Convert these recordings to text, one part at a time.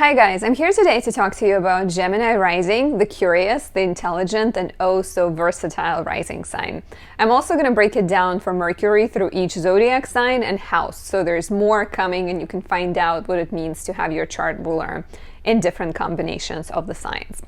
Hi guys, I'm here today to talk to you about Gemini rising, the curious, the intelligent, and oh so versatile rising sign. I'm also going to break it down for Mercury through each zodiac sign and house, so there's more coming and you can find out what it means to have your chart ruler in different combinations of the signs.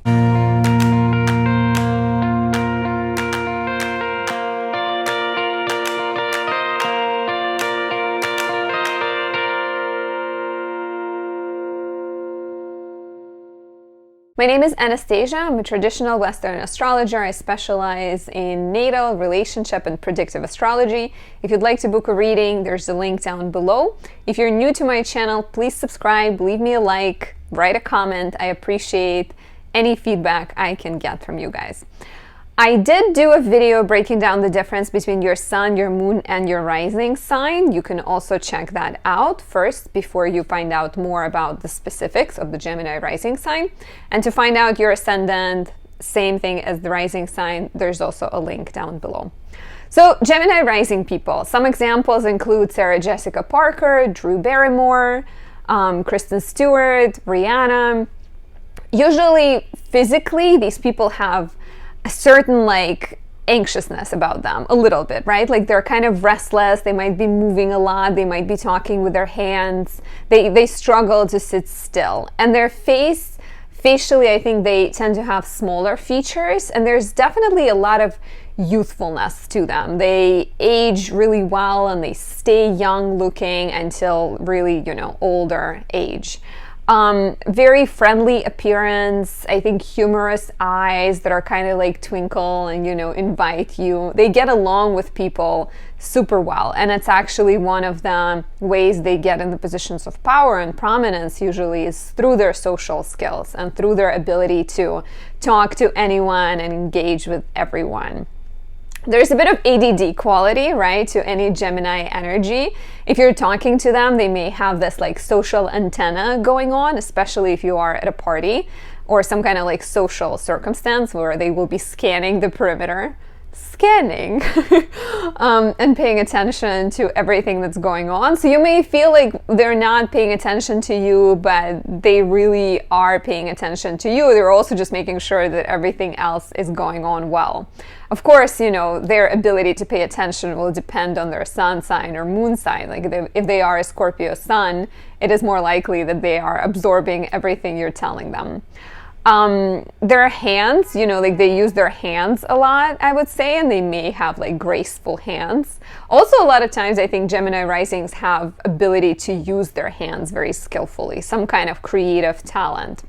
My name is Anastasia. I'm a traditional Western astrologer. I specialize in natal, relationship, and predictive astrology. If you'd like to book a reading, there's a link down below. If you're new to my channel, please subscribe, leave me a like, write a comment. I appreciate any feedback I can get from you guys. I did do a video breaking down the difference between your sun, your moon, and your rising sign. You can also check that out first before you find out more about the specifics of the Gemini rising sign. And to find out your ascendant, same thing as the rising sign, there's also a link down below. So Gemini rising people, some examples include Sarah Jessica Parker, Drew Barrymore, Kristen Stewart, Rihanna. Usually physically, these people have a certain anxiousness about them, a little bit, right? Like they're kind of restless, they might be moving a lot, they might be talking with their hands, they struggle to sit still. And their facially, I think they tend to have smaller features, and there's definitely a lot of youthfulness to them. They age really well and they stay young looking until really, older age. Very friendly appearance, I think humorous eyes that are kind of like twinkle and, invite you. They get along with people super well. And it's actually one of the ways they get in the positions of power and prominence usually is through their social skills and through their ability to talk to anyone and engage with everyone. There's a bit of ADD quality, right, to any Gemini energy. If you're talking to them, they may have this social antenna going on, especially if you are at a party or some kind of social circumstance where they will be scanning the perimeter. Scanning and paying attention to everything that's going on. So you may feel like they're not paying attention to you, but they really are paying attention to you. They're also just making sure that everything else is going on well. Of course, their ability to pay attention will depend on their sun sign or moon sign. If they are a Scorpio sun, it is more likely that they are absorbing everything you're telling them. Their hands, they use their hands a lot, I would say, and they may have graceful hands. Also, a lot of times I think Gemini risings have ability to use their hands very skillfully, some kind of creative talent.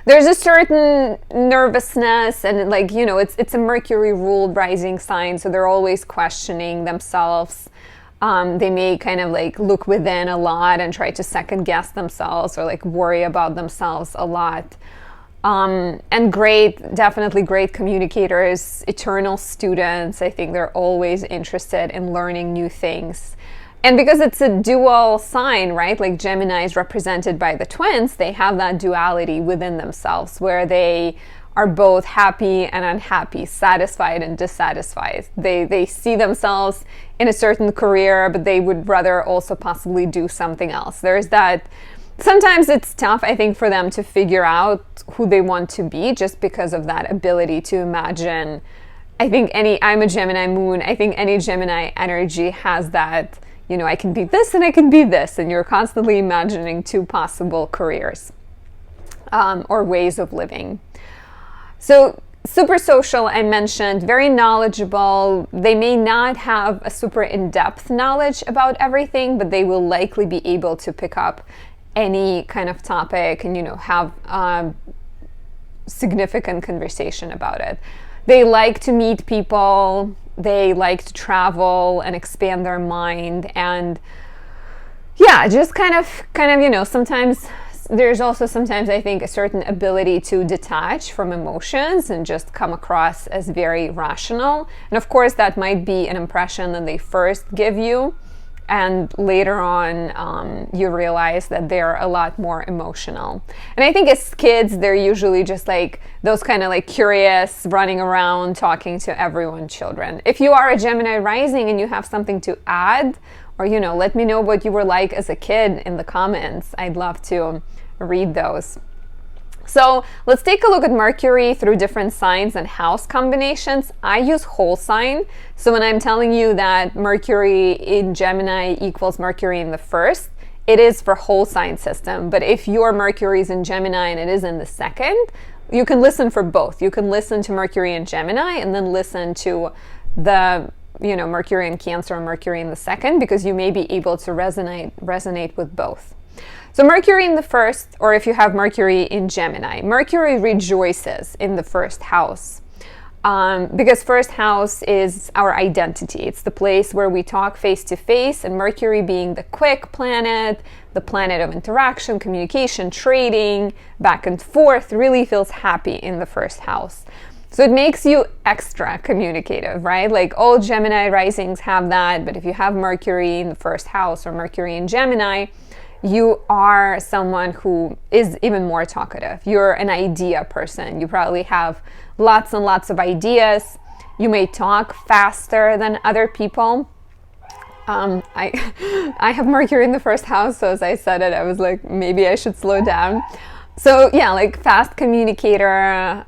There's a certain nervousness and it's a Mercury ruled rising sign, so they're always questioning themselves. They may kind of look within a lot and try to second guess themselves or worry about themselves a lot. And definitely great communicators, eternal students. I think they're always interested in learning new things. And because it's a dual sign, right? Like Gemini is represented by the twins, they have that duality within themselves where they are both happy and unhappy, satisfied and dissatisfied. They see themselves in a certain career, but they would rather also possibly do something else. There's that. Sometimes it's tough, I think, for them to figure out who they want to be just because of that ability to imagine. I'm a Gemini moon. I think any Gemini energy has that, I can be this and I can be this. And you're constantly imagining two possible careers or ways of living. So super social, I mentioned, very knowledgeable. They may not have a super in-depth knowledge about everything, but they will likely be able to pick up any kind of topic and, have significant conversation about it. They like to meet people. They like to travel and expand their mind. And yeah, just kind of, sometimes there's also sometimes I think a certain ability to detach from emotions and just come across as very rational. And of course, that might be an impression that they first give you. And later on, you realize that they're a lot more emotional. And I think as kids, they're usually just those kind of curious, running around, talking to everyone children. If you are a Gemini rising and you have something to add, or, let me know what you were like as a kid in the comments. I'd love to read those. So let's take a look at Mercury through different signs and house combinations. I use whole sign. So when I'm telling you that Mercury in Gemini equals Mercury in the first, it is for whole sign system. But if your Mercury is in Gemini and it is in the second, you can listen for both. You can listen to Mercury in Gemini and then listen to the Mercury in Cancer or Mercury in the second, because you may be able to resonate with both. So Mercury in the first, or if you have Mercury in Gemini, Mercury rejoices in the first house. Because first house is our identity. It's the place where we talk face to face, and Mercury being the quick planet, the planet of interaction, communication, trading, back and forth, really feels happy in the first house. So it makes you extra communicative, right? Like all Gemini risings have that, but if you have Mercury in the first house or Mercury in Gemini, you are someone who is even more talkative. You're an idea person. You probably have lots and lots of ideas. You may talk faster than other people. I have Mercury in the first house, so as I said it, I was like, maybe I should slow down. So yeah, like fast communicator,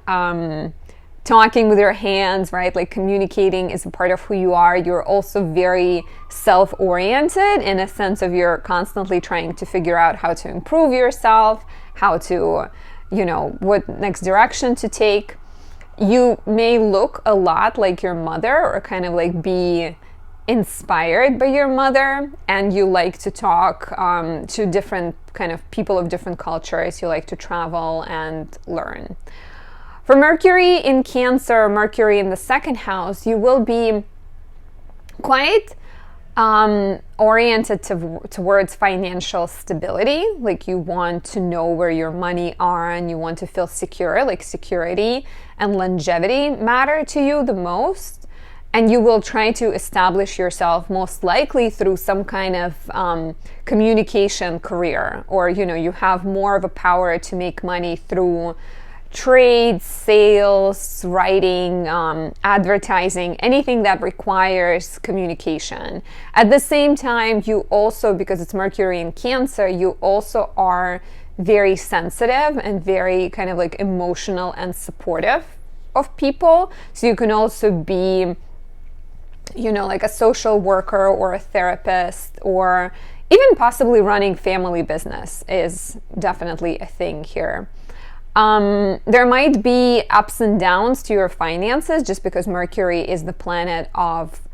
talking with your hands, right? Like communicating is a part of who you are. You're also very self-oriented in a sense of you're constantly trying to figure out how to improve yourself, how to, what next direction to take. You may look a lot like your mother or kind of like be inspired by your mother, and you like to talk to different kind of people of different cultures. You like to travel and learn. For Mercury in Cancer, Mercury in the second house, you will be quite oriented towards financial stability. Like you want to know where your money are and you want to feel secure, like security and longevity matter to you the most. And you will try to establish yourself most likely through some kind of communication career, or, you have more of a power to make money through trade, sales, writing, advertising, anything that requires communication. At the same time, you also, because it's Mercury in Cancer, you also are very sensitive and very kind of like emotional and supportive of people. So you can also be, like a social worker or a therapist, or even possibly running family business is definitely a thing here. There might be ups and downs to your finances just because Mercury is the planet of,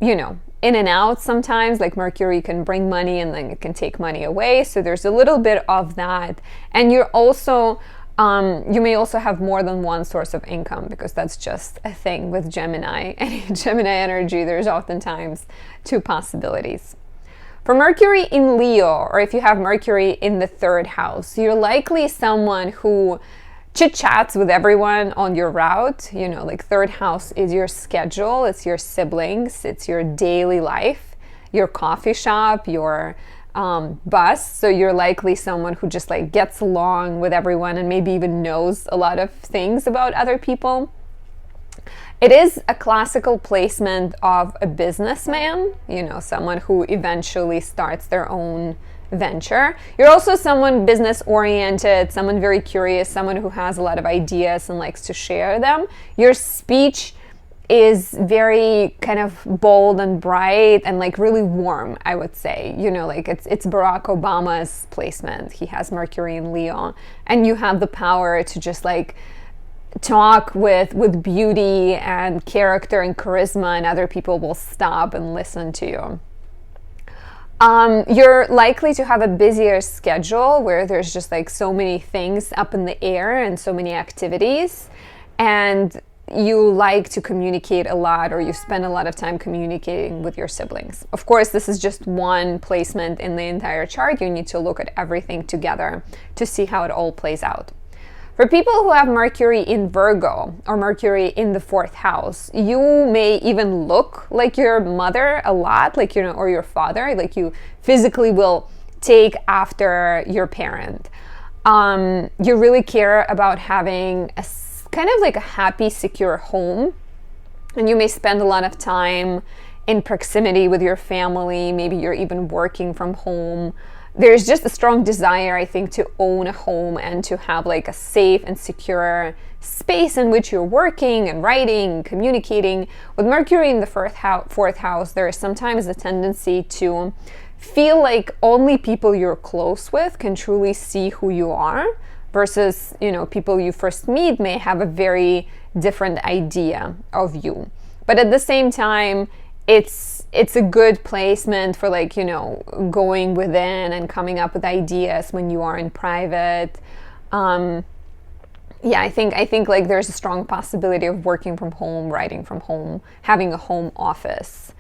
in and out sometimes. Like Mercury can bring money and then it can take money away. So there's a little bit of that. And you're also, you may also have more than one source of income, because that's just a thing with Gemini. Any Gemini energy, there's oftentimes two possibilities. For Mercury in Leo, or if you have Mercury in the third house, you're likely someone who chit-chats with everyone on your route. Like third house is your schedule, it's your siblings, it's your daily life, your coffee shop, your bus. So you're likely someone who just like gets along with everyone and maybe even knows a lot of things about other people. It is a classical placement of a businessman, someone who eventually starts their own venture. You're also someone business-oriented, someone very curious, someone who has a lot of ideas and likes to share them. Your speech is very kind of bold and bright and like really warm, I would say. Like it's Barack Obama's placement. He has Mercury in Leo, and you have the power to just like talk with beauty and character and charisma, and other people will stop and listen to you. You're likely to have a busier schedule where there's just like so many things up in the air and so many activities, and you like to communicate a lot, or you spend a lot of time communicating with your siblings. Of course, this is just one placement in the entire chart. You need to look at everything together to see how it all plays out. For people who have Mercury in Virgo or Mercury in the fourth house, you may even look like your mother a lot, like, or your father, like you physically will take after your parent. You really care about having a kind of like a happy, secure home, and you may spend a lot of time in proximity with your family. Maybe you're even working from home. there's just a strong desire, I think, to own a home and to have like a safe and secure space in which you're working and writing, communicating. With Mercury in the fourth house, there is sometimes a tendency to feel like only people you're close with can truly see who you are, versus, you know, people you first meet may have a very different idea of you. But at the same time, it's a good placement for, like, you know, going within and coming up with ideas when you are in private. Yeah, I think like there's a strong possibility of working from home, writing from home, having a home office.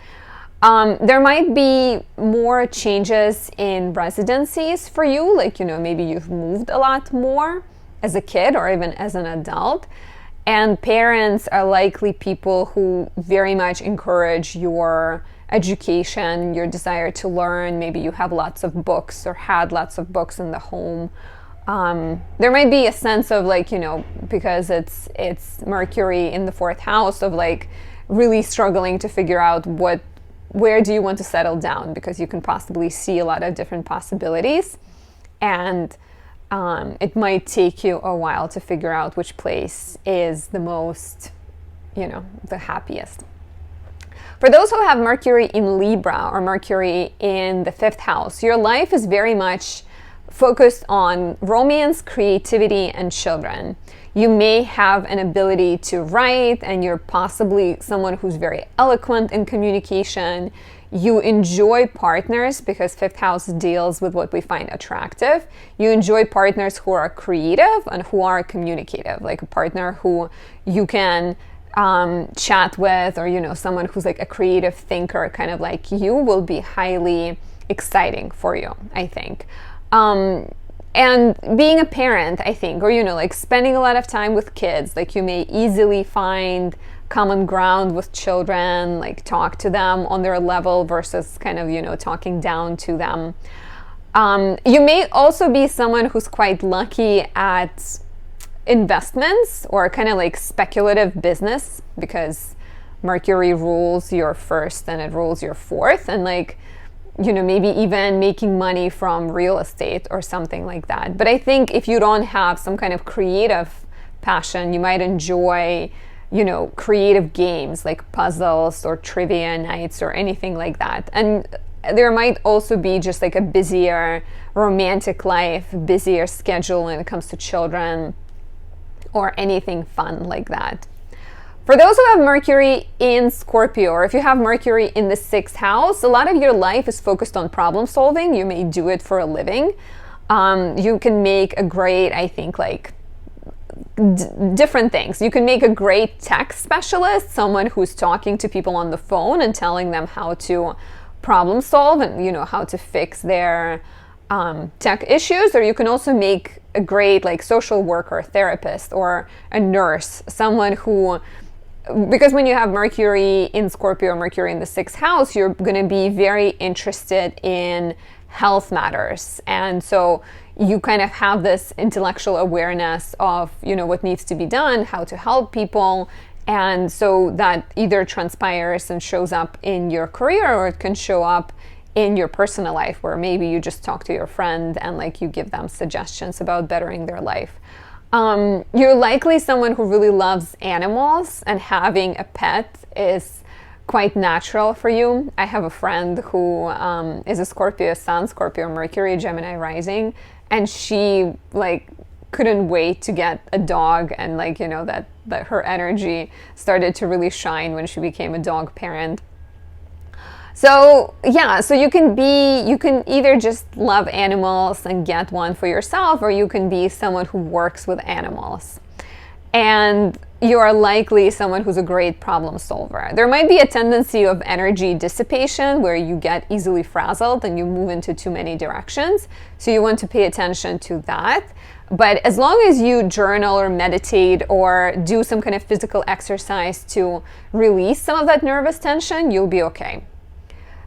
There might be more changes in residencies for you, like, you know, maybe you've moved a lot more as a kid or even as an adult. And parents are likely people who very much encourage your education, your desire to learn. Maybe you have lots of books or had lots of books in the home. There might be a sense of, like, you know, because it's Mercury in the fourth house, of like really struggling to figure out where do you want to settle down, because you can possibly see a lot of different possibilities, and it might take you a while to figure out which place is the most, you know, the happiest. For those who have Mercury in Libra or Mercury in the fifth house, your life is very much focused on romance, creativity, and children. You may have an ability to write, and you're possibly someone who's very eloquent in communication. You enjoy partners, because fifth house deals with what we find attractive. You enjoy partners who are creative and who are communicative, like a partner who you can chat with, or, you know, someone who's like a creative thinker, kind of like you, will be highly exciting for you, I think. And being a parent, I think, or, you know, like spending a lot of time with kids, like you may easily find common ground with children, like talk to them on their level versus kind of, you know, talking down to them. You may also be someone who's quite lucky at investments or kind of like speculative business, because Mercury rules your first and it rules your fourth, and like, you know, maybe even making money from real estate or something like that. But I think if you don't have some kind of creative passion, you might enjoy, you know, creative games like puzzles or trivia nights or anything like that. And there might also be just like a busier romantic life, busier schedule when it comes to children or anything fun like that. For those who have Mercury in Scorpio, or if you have Mercury in the sixth house, a lot of your life is focused on problem solving. You may do it for a living. You can make a great, I think, like different things. You can make a great tech specialist, someone who's talking to people on the phone and telling them how to problem solve and, you know, how to fix their tech issues. Or you can also make a great like social worker, therapist, or a nurse, someone who, because when you have Mercury in Scorpio or Mercury in the sixth house, you're going to be very interested in health matters. And so you kind of have this intellectual awareness of, you know, what needs to be done, how to help people. And so that either transpires and shows up in your career, or it can show up in your personal life, where maybe you just talk to your friend and like you give them suggestions about bettering their life. You're likely someone who really loves animals, and having a pet is quite natural for you. I have a friend who is a Scorpio sun, Scorpio Mercury, Gemini rising, and she like couldn't wait to get a dog, and like, you know, that her energy started to really shine when she became a dog parent. So yeah, so you can either just love animals and get one for yourself, or you can be someone who works with animals. And you are likely someone who's a great problem solver. There might be a tendency of energy dissipation where you get easily frazzled and you move into too many directions. So you want to pay attention to that. But as long as you journal or meditate or do some kind of physical exercise to release some of that nervous tension, you'll be okay.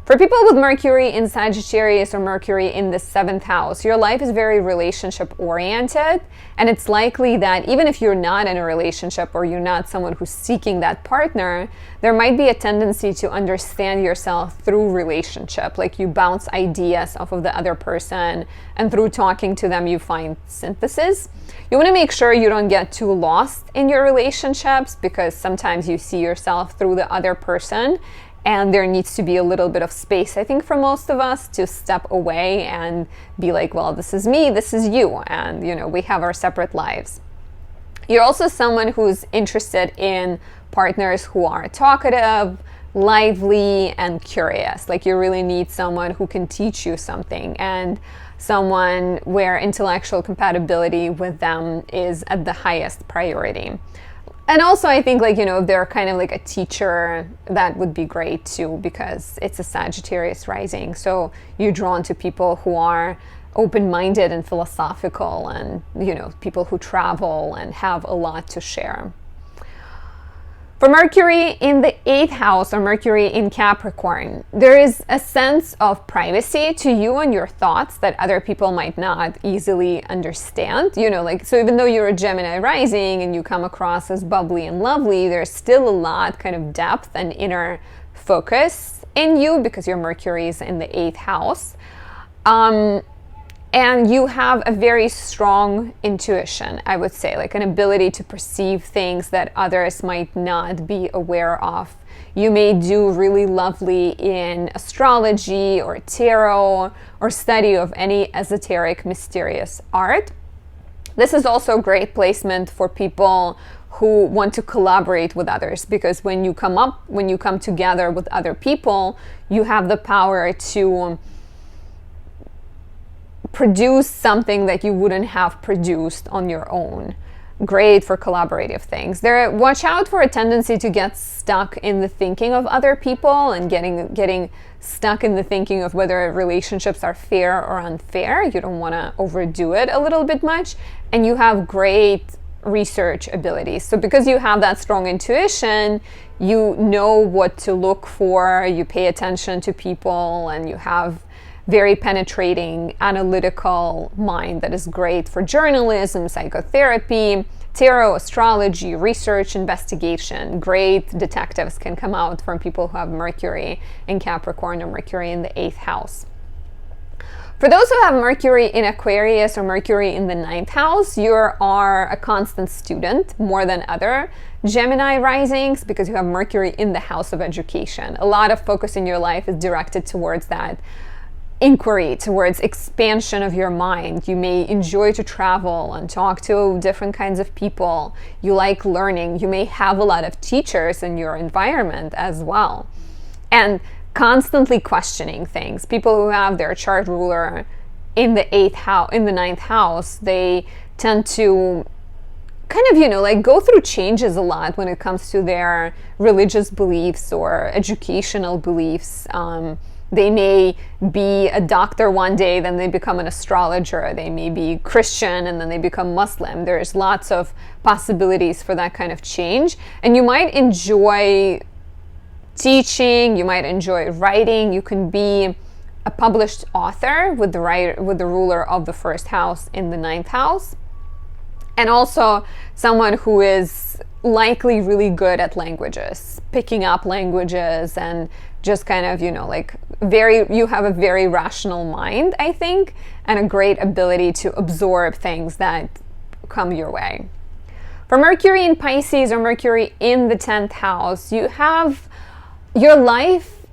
For people with Mercury in Sagittarius or Mercury in the 7th house, your life is very relationship oriented, and it's likely that even if you're not in a relationship or you're not someone who's seeking that partner, there might be a tendency to understand yourself through relationship. Like you bounce ideas off of the other person, and through talking to them you find synthesis. You want to make sure you don't get too lost in your relationships, because sometimes you see yourself through the other person, and there needs to be a little bit of space, I think, for most of us to step away and be like, well, this is me, this is you, and we have our separate lives. You're also someone who's interested in partners who are talkative, lively, and curious. Like you really need someone who can teach you something, and someone where intellectual compatibility with them is at the highest priority. And also, I think, if they're kind of like a teacher, that would be great too, because it's a Sagittarius rising. So you're drawn to people who are open-minded and philosophical, and, people who travel and have a lot to share. For Mercury in the 8th house or Mercury in Capricorn, there is a sense of privacy to you and your thoughts that other people might not easily understand. So even though you're a Gemini rising and you come across as bubbly and lovely, there's still a lot kind of depth and inner focus in you because your Mercury is in the 8th house. And you have a very strong intuition, I would say, like an ability to perceive things that others might not be aware of. You may do really lovely in astrology or tarot or study of any esoteric, mysterious art. This is also a great placement for people who want to collaborate with others, because when you come together with other people, you have the power to produce something that you wouldn't have produced on your own. Great for collaborative things. Watch out for a tendency to get stuck in the thinking of other people and getting stuck in the thinking of whether relationships are fair or unfair. You don't want to overdo it a little bit much, and you have great research abilities. So because you have that strong intuition, you know what to look for, you pay attention to people, and you have very penetrating, analytical mind that is great for journalism, psychotherapy, tarot, astrology, research, investigation. Great detectives can come out from people who have Mercury in Capricorn or Mercury in the 8th house. For those who have Mercury in Aquarius or Mercury in the 9th house, you are a constant student more than other Gemini risings, because you have Mercury in the house of education. A lot of focus in your life is directed towards that inquiry, towards expansion of your mind. You may enjoy to travel and talk to different kinds of people. You like learning. You may have a lot of teachers in your environment as well. And constantly questioning things. People who have their chart ruler in the 9th house, they tend to kind of, go through changes a lot when it comes to their religious beliefs or educational beliefs. They may be a doctor one day, then they become an astrologer. They may be Christian and then they become Muslim. There's lots of possibilities for that kind of change. And you might enjoy teaching, you might enjoy writing. You can be a published author with the ruler of the 1st house in the 9th house. And also someone who is likely really good at languages, picking up languages, and just kind of, you have a very rational mind, I think, and a great ability to absorb things that come your way. For Mercury in Pisces or Mercury in the 10th house, you have your life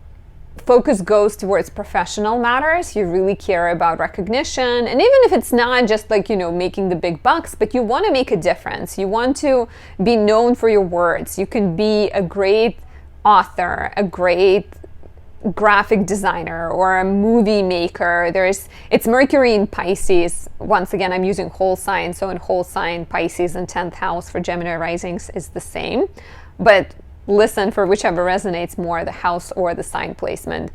focus goes towards professional matters. You really care about recognition, and even if it's not just making the big bucks, but you want to make a difference. You want to be known for your words. You can be a great author, a great graphic designer, or a movie maker. It's Mercury in Pisces. Once again, I'm using whole sign, so in whole sign, Pisces and 10th house for Gemini risings is the same, but listen for whichever resonates more, the house or the sign placement.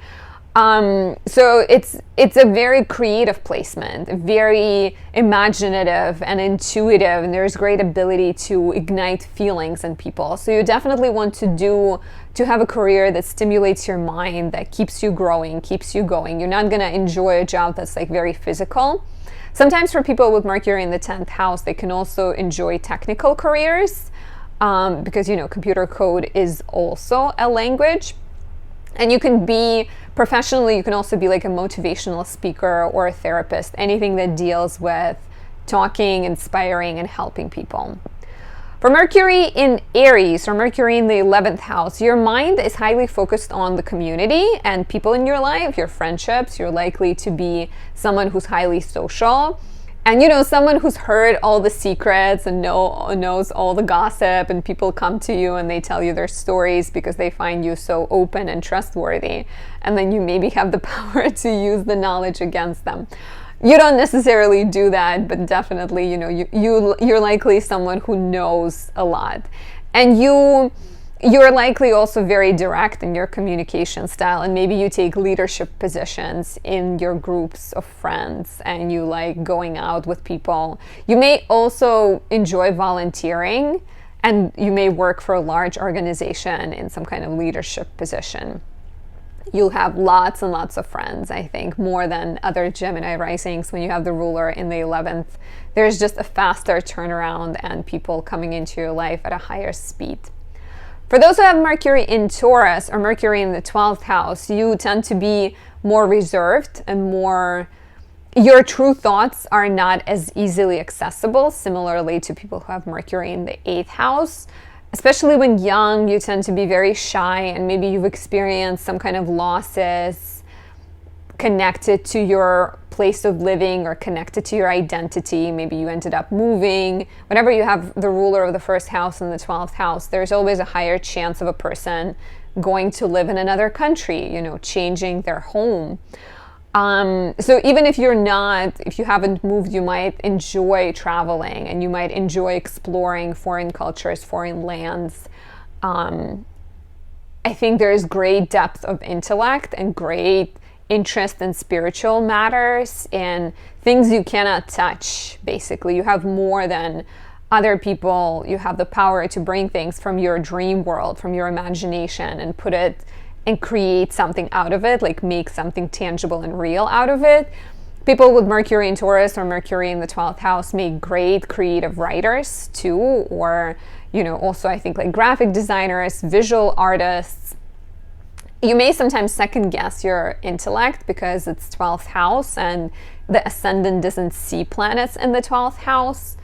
So it's a very creative placement, very imaginative and intuitive, and there's great ability to ignite feelings in people. So you definitely want to have a career that stimulates your mind, that keeps you growing, keeps you going. You're not gonna enjoy a job that's like very physical. Sometimes for people with Mercury in the 10th house, they can also enjoy technical careers, because, you know, computer code is also a language. And you can be professionally, you can also be like a motivational speaker or a therapist, anything that deals with talking, inspiring, and helping people. For Mercury in Aries, or Mercury in the 11th house, your mind is highly focused on the community and people in your life, your friendships. You're likely to be someone who's highly social. And, you know, someone who's heard all the secrets and knows all the gossip, and people come to you and they tell you their stories because they find you so open and trustworthy. And then you maybe have the power to use the knowledge against them. You don't necessarily do that, but definitely, you know, you're likely someone who knows a lot. And you're likely also very direct in your communication style, and maybe you take leadership positions in your groups of friends and you like going out with people. You may also enjoy volunteering, and you may work for a large organization in some kind of leadership position. You'll have lots and lots of friends, I think, more than other Gemini risings. When you have the ruler in the 11th, there's just a faster turnaround and people coming into your life at a higher speed. For those who have Mercury in Taurus or Mercury in the 12th house, you tend to be more reserved and your true thoughts are not as easily accessible, similarly to people who have Mercury in the 8th house. Especially when young, you tend to be very shy, and maybe you've experienced some kind of losses connected to your place of living or connected to your identity. Maybe you ended up moving. Whenever you have the ruler of the 1st house and the 12th house, there's always a higher chance of a person going to live in another country, you know, changing their home. So even if you haven't moved, you might enjoy traveling and you might enjoy exploring foreign cultures, foreign lands. I think there is great depth of intellect and great interest in spiritual matters and things you cannot touch, basically. You have more than other people. You have the power to bring things from your dream world, from your imagination, and put it and create something out of it, like make something tangible and real out of it. People with Mercury in Taurus or Mercury in the 12th house make great creative writers too, or, you know, also I think like graphic designers, visual artists. You may sometimes second guess your intellect because it's 12th house and the ascendant doesn't see planets in the 12th house.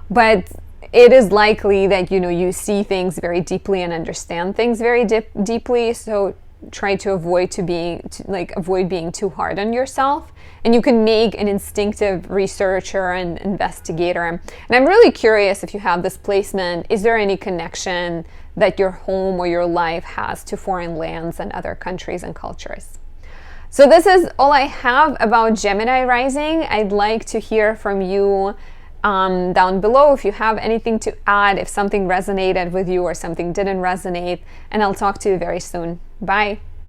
But it is likely that, you know, you see things very deeply and understand things very deeply. So try to avoid being too hard on yourself. And you can make an instinctive researcher and investigator. And I'm really curious, if you have this placement, is there any connection that your home or your life has to foreign lands and other countries and cultures? So this is all I have about Gemini rising. I'd like to hear from you down below if you have anything to add, if something resonated with you or something didn't resonate, and I'll talk to you very soon. Bye.